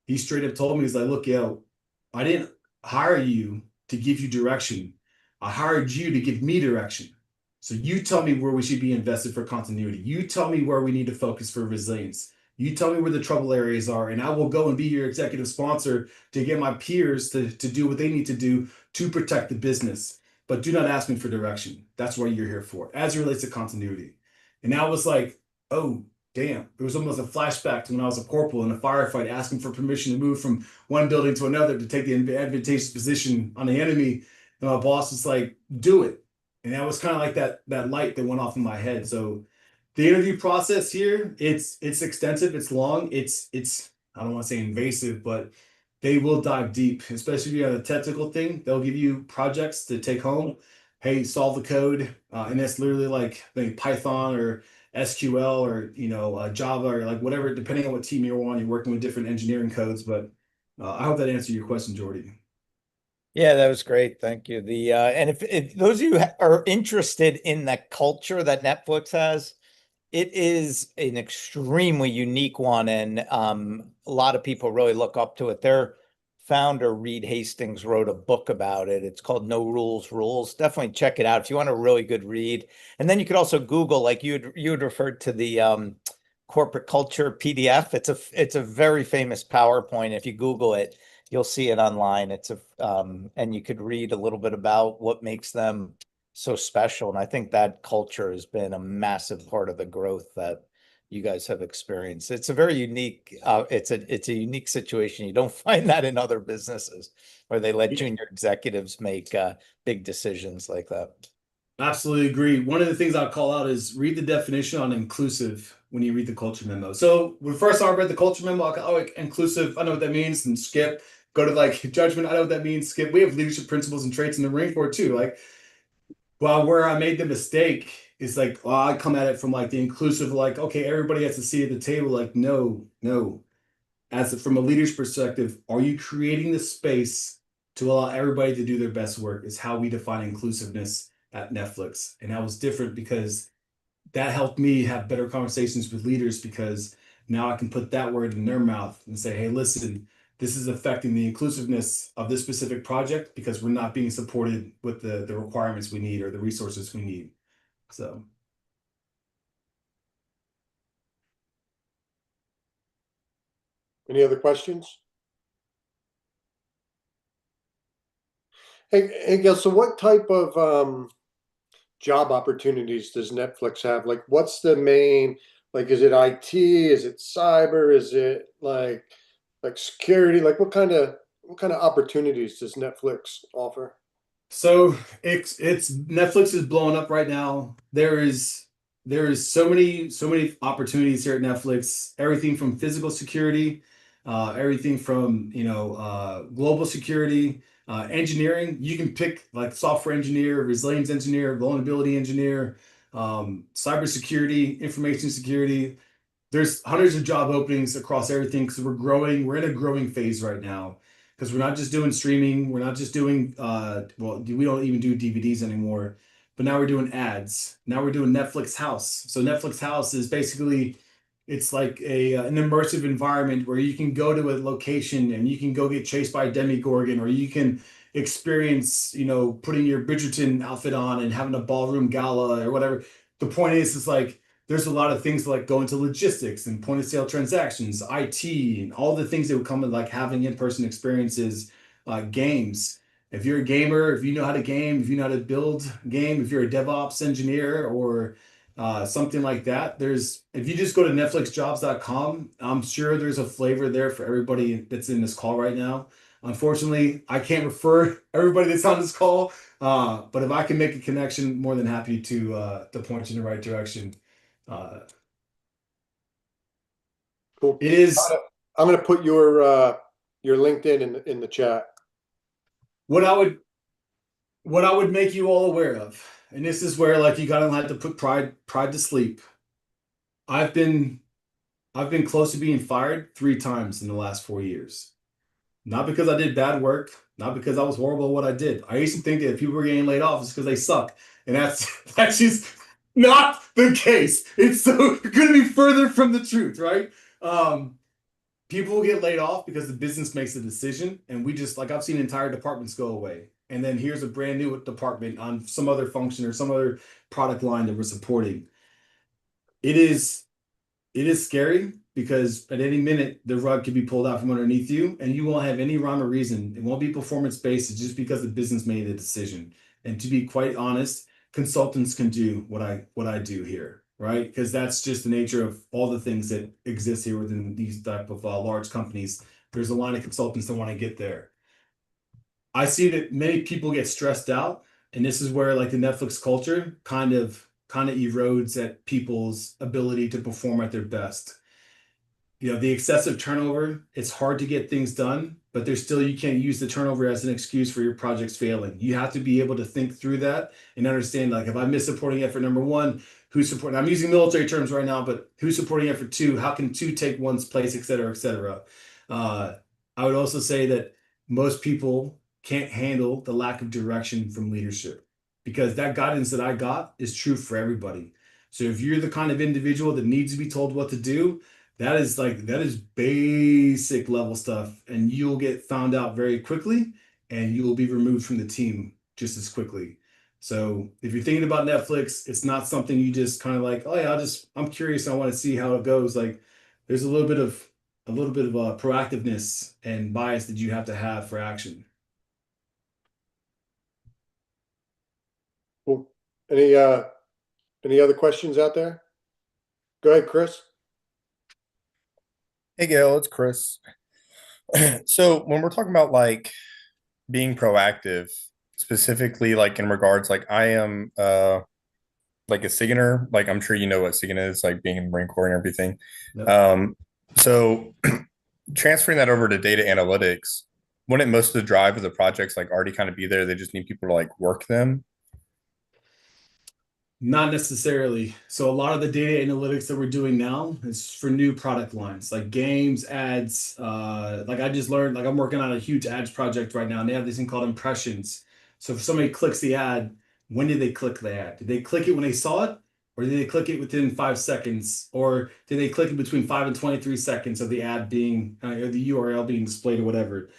he straight up told me, he's like, look, yo, I didn't hire you to give you direction. I hired you to give me direction. So you tell me where we should be invested for continuity. You tell me where we need to focus for resilience. You tell me where the trouble areas are, and I will go and be your executive sponsor to get my peers to do what they need to do to protect the business. But do not ask me for direction. That's what you're here for, as it relates to continuity. And I was like, oh, damn, it was almost a flashback to when I was a corporal in a firefight, asking for permission to move from one building to another to take the advantageous position on the enemy. And my boss was like, do it. And that was kind of like that light that went off in my head. So the interview process here, it's extensive, it's long, it's I don't want to say invasive, but they will dive deep, especially if you have a technical thing. They'll give you projects to take home. Hey, solve the code, and that's literally like Python or SQL or Java or like whatever, depending on what team you're on. You're working with different engineering codes, but I hope that answered your question, Jordy. Yeah, that was great. Thank you. And if those of you are interested in the culture that Netflix has, it is an extremely unique one, and a lot of people really look up to it. Their founder, Reed Hastings, wrote a book about it. It's called No Rules Rules. Definitely check it out if you want a really good read. And then you could also Google, like you had referred to the corporate culture PDF. It's a very famous PowerPoint. If you Google it, you'll see it online. And you could read a little bit about what makes them so special. And I think that culture has been a massive part of the growth that you guys have experienced. It's a very unique, it's a unique situation. You don't find that in other businesses where they let junior executives make big decisions like that. Absolutely agree. One of the things I'll call out is read the definition on inclusive when you read the culture memo. So when first I read the culture memo, I go, oh, inclusive, I know what that means, and skip. Go to like judgment, I know what that means, skip. We have leadership principles and traits in the Marine Corps too. Like, well, where I made the mistake is like, well, I come at it from like the inclusive, like, okay, everybody has a seat at the table. Like, no. From a leader's perspective, are you creating the space to allow everybody to do their best work? Is how we define inclusiveness at Netflix. And that was different because that helped me have better conversations with leaders, because now I can put that word in their mouth and say, hey, listen, this is affecting the inclusiveness of this specific project because we're not being supported with the requirements we need or the resources we need. So. Any other questions? Hey, Gail, so what type of job opportunities does Netflix have? Like, what's the main, like, is it IT? Is it cyber? Is it like security? Like, what kind of opportunities does Netflix offer? So it's Netflix is blowing up right now. There is so many opportunities here at Netflix. Everything from physical security, everything from global security, engineering. You can pick like software engineer, resilience engineer, vulnerability engineer, cybersecurity, information security. There's hundreds of job openings across everything because we're growing. We're in a growing phase right now because we're not just doing streaming. We're not just doing, we don't even do DVDs anymore, but now we're doing ads. Now we're doing Netflix House. So Netflix House is basically, it's like an immersive environment where you can go to a location and you can go get chased by a Demogorgon, or you can experience, putting your Bridgerton outfit on and having a ballroom gala or whatever. The point is like, there's a lot of things like go into logistics and point of sale transactions, IT, and all the things that would come with like having in-person experiences, games. If you're a gamer, if you know how to game, if you know how to build a game, if you're a DevOps engineer or something like that, if you just go to netflixjobs.com, I'm sure there's a flavor there for everybody that's in this call right now. Unfortunately, I can't refer everybody that's on this call, but if I can make a connection, more than happy to point you in the right direction. Cool. It is I'm gonna put your LinkedIn in the chat. what I would make you all aware of, and this is where like you gotta have to put pride to sleep. I've been close to being fired 3 times in the last 4 years. Not because I did bad work, not because I was horrible at what I did. I used to think that if people were getting laid off, it's because they suck. And that's just not the case. It's so going to be further from the truth, right? People will get laid off because the business makes a decision. And we just, like, I've seen entire departments go away. And then here's a brand new department on some other function or some other product line that we're supporting. It is scary because at any minute the rug could be pulled out from underneath you and you won't have any rhyme or reason. It won't be performance based. It's just because the business made a decision. And to be quite honest, consultants can do what I do here. right? Because that's just the nature of all the things that exist here within these type of large companies. There's a line of consultants that want to get there. I see that many people get stressed out, and this is where like the Netflix culture kind of erodes at people's ability to perform at their best. You know, the excessive turnover, it's hard to get things done, but there's still, you can't use the turnover as an excuse for your projects failing. You have to be able to think through that and understand, like, if I miss supporting effort number one, who's supporting, I'm using military terms right now, but who's supporting effort two? How can two take one's place, et cetera, et cetera. Uh, I would also say that most people can't handle the lack of direction from leadership, because that guidance that I got is true for everybody. So if you're the kind of individual that needs to be told what to do, that is basic level stuff, and you'll get found out very quickly, and you will be removed from the team just as quickly. So if you're thinking about Netflix, it's not something you just kind of like, oh yeah, I'm curious, I want to see how it goes. Like, there's a little bit of proactiveness and bias that you have to have for action. Cool. Any other questions out there? Go ahead, Chris. Hey Gail, it's Chris. So when we're talking about like being proactive, specifically like in regards, like I am like a SIGINer, like I'm sure you know what SIGIN is, like being in the Marine Corps and everything. Yep. So transferring that over to data analytics, wouldn't most of the drive of the projects like already kind of be there? They just need people to like work them. Not necessarily. So a lot of the data analytics that we're doing now is for new product lines like games, ads. Like I just learned, like I'm working on a huge ads project right now, and they have this thing called impressions. So if somebody clicks the ad, when did they click the ad? Did they click it when they saw it? Or did they click it within 5 seconds? Or did they click it between 5 and 23 seconds of the ad being, or the URL being displayed or whatever?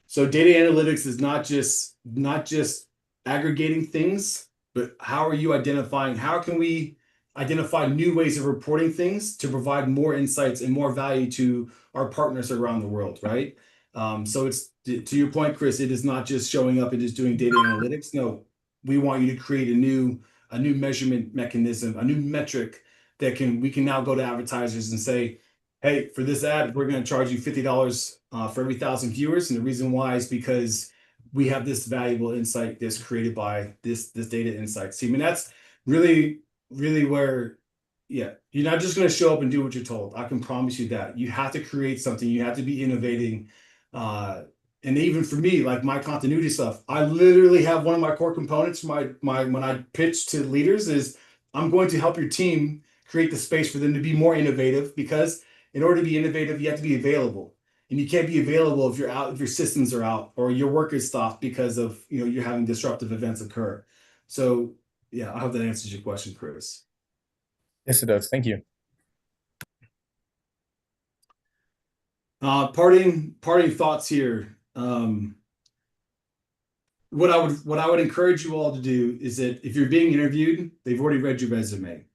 So data analytics is not just aggregating things, but how are you identifying? How can we identify new ways of reporting things to provide more insights and more value to our partners around the world, right? So it's to your point, Chris. It is not just showing up and just doing data analytics. No, we want you to create a new measurement mechanism, a new metric that we can now go to advertisers and say, hey, for this ad, we're going to charge you $50 for every 1,000 viewers. And the reason why is because we have this valuable insight that's created by this data insight team. And that's really, really where, yeah, you're not just going to show up and do what you're told. I can promise you that. You have to create something. You have to be innovating. And even for me, like my continuity stuff, I literally have one of my core components, my when I pitch to leaders is I'm going to help your team create the space for them to be more innovative, because in order to be innovative, you have to be available. And you can't be available if you're out, if your systems are out or your work is stopped because of, you're having disruptive events occur. So yeah, I hope that answers your question, Chris. Yes, it does. Thank you. Parting thoughts here. What I would encourage you all to do is that if you're being interviewed, they've already read your resume.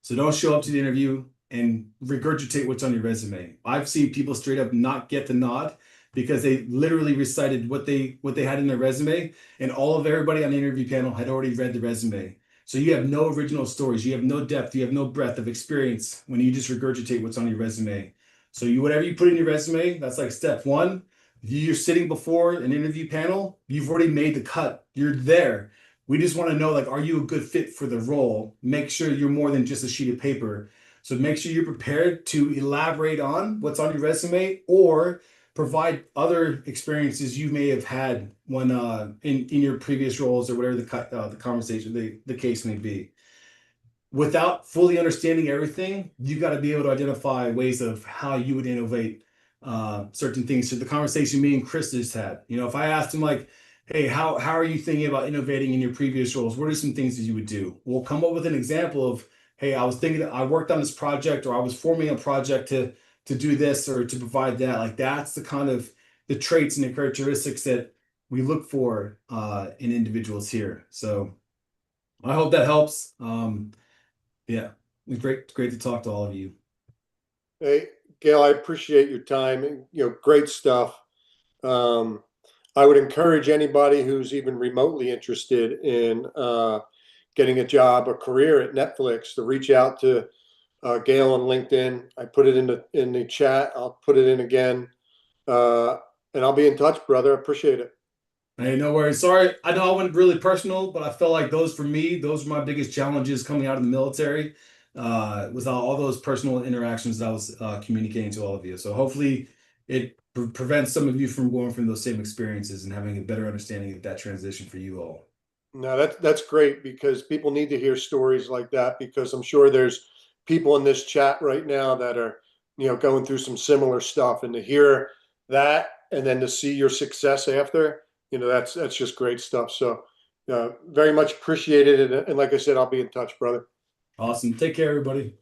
So don't show up to the interview and regurgitate what's on your resume. I've seen people straight up not get the nod because they literally recited what they had in their resume, and everybody on the interview panel had already read the resume. So you have no original stories, you have no depth, you have no breadth of experience when you just regurgitate what's on your resume. So whatever you put in your resume, that's like step one. You're sitting before an interview panel, you've already made the cut. You're there. We just want to know, like, are you a good fit for the role? Make sure you're more than just a sheet of paper. So make sure you're prepared to elaborate on what's on your resume or provide other experiences you may have had when in your previous roles or whatever the conversation, the case may be. Without fully understanding everything, you got to be able to identify ways of how you would innovate certain things. So the conversation me and Chris just had, if I asked him like, hey, how are you thinking about innovating in your previous roles? What are some things that you would do? We'll come up with an example of, hey, I was thinking I worked on this project, or I was forming a project to do this or to provide that. Like that's the kind of the traits and the characteristics that we look for in individuals here. So I hope that helps. Yeah, great to talk to all of you. Hey, Gail, I appreciate your time. Great stuff. I would encourage anybody who's even remotely interested in getting a job or career at Netflix, to reach out to Gail on LinkedIn. I put it in the chat. I'll put it in again. And I'll be in touch, brother. I appreciate it. Hey, no worries. Sorry, I know I went really personal, but I felt like those were my biggest challenges coming out of the military, with all those personal interactions that I was communicating to all of you. So hopefully it prevents some of you from going from those same experiences and having a better understanding of that transition for you all. No, that's great, because people need to hear stories like that, because I'm sure there's people in this chat right now that are, going through some similar stuff, and to hear that and then to see your success after, that's just great stuff. So very much appreciated. And like I said, I'll be in touch, brother. Awesome. Take care, everybody.